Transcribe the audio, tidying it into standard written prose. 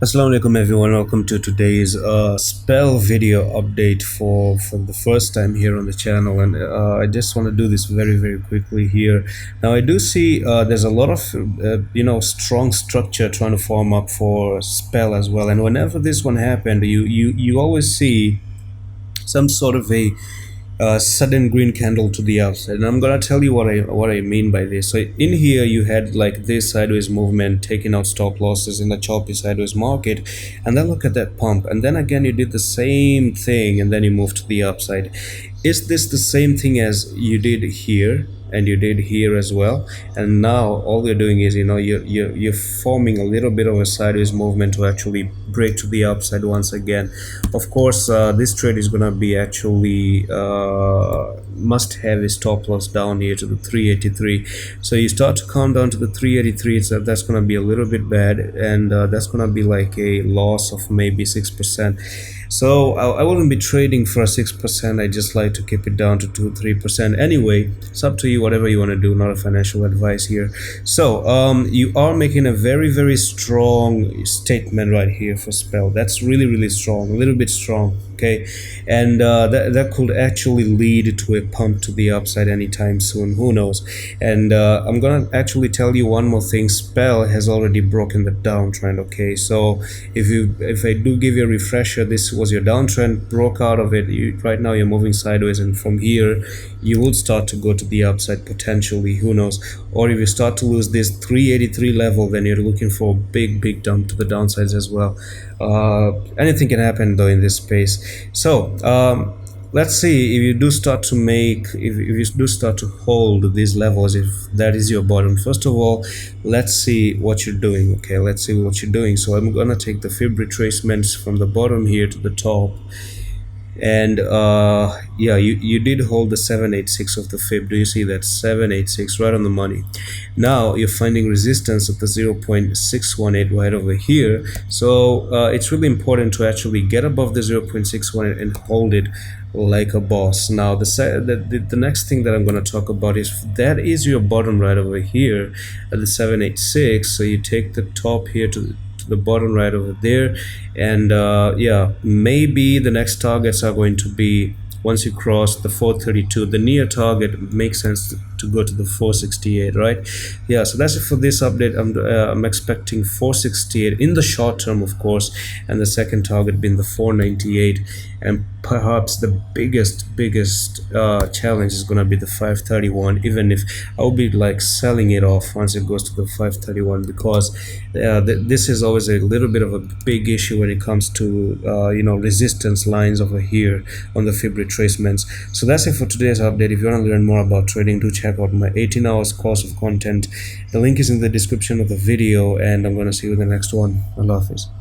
Assalamu alaikum everyone, welcome to today's spell video update for the first time here on the channel. And I just want to do this very quickly here. Now I do see there's a lot of strong structure trying to form up for spell as well, and whenever this one happened, you always see some sort of a sudden green candle to the upside, and I'm gonna tell you what I mean by this. So in here you had like this sideways movement, taking out stop losses in the choppy sideways market, and then look at that pump, and then again you did the same thing, and then you moved to the upside. Is this the same thing as you did here and you did here as well? And now all you're doing is you're forming a little bit of a sideways movement to actually break to the upside once again. Of course, this trade is gonna be actually must have a stop loss down here to the 383. So you start to count down to the 383, so that's gonna be a little bit bad, and that's gonna be like a loss of maybe 6%. So I wouldn't be trading for a 6%. I just like to keep it down to 2-3%. Anyway, it's up to you, whatever you want to do, not a financial advice here. So you are making a very strong statement right here for spell. That's really strong, a little bit strong, okay? And that could actually lead to a pump to the upside anytime soon, who knows. And I'm gonna actually tell you one more thing. Spell has already broken the downtrend, okay? So if I do give you a refresher, this was your downtrend, broke out of it. Right now you're moving sideways, and from here you will start to go to the upside potentially, who knows. Or if you start to lose this 383 level, then you're looking for a big dump to the downsides as well. Anything can happen though in this space. So let's see if you do start to make, if you do start to hold these levels, if that is your bottom. First of all, let's see what you're doing. Okay, let's see what you're doing. So I'm gonna take the fib retracements from the bottom here to the top, and yeah, you did hold the 786 of the fib. Do you see that? 786 right on the money. Now you're finding resistance at the 0.618 right over here. So it's really important to actually get above the 0.618 and hold it like a boss. Now the next thing that I'm going to talk about is that is your bottom right over here at the 786. So you take the top here to the bottom right over there, and yeah, maybe the next targets are going to be, once you cross the 432, the near target makes sense to go to the 468, right? Yeah, so that's it for this update. I'm expecting 468 in the short term, of course, and the second target being the 498, and perhaps the biggest challenge is going to be the 531, even if I'll be like selling it off once it goes to the 531, because this is always a little bit of a big issue when it comes to resistance lines over here on the fib retracements. So that's it for today's update. If you want to learn more about trading, do check out my 18 hours course of content. The link is in the description of the video, and I'm going to see you in the next one. Allah Hafiz.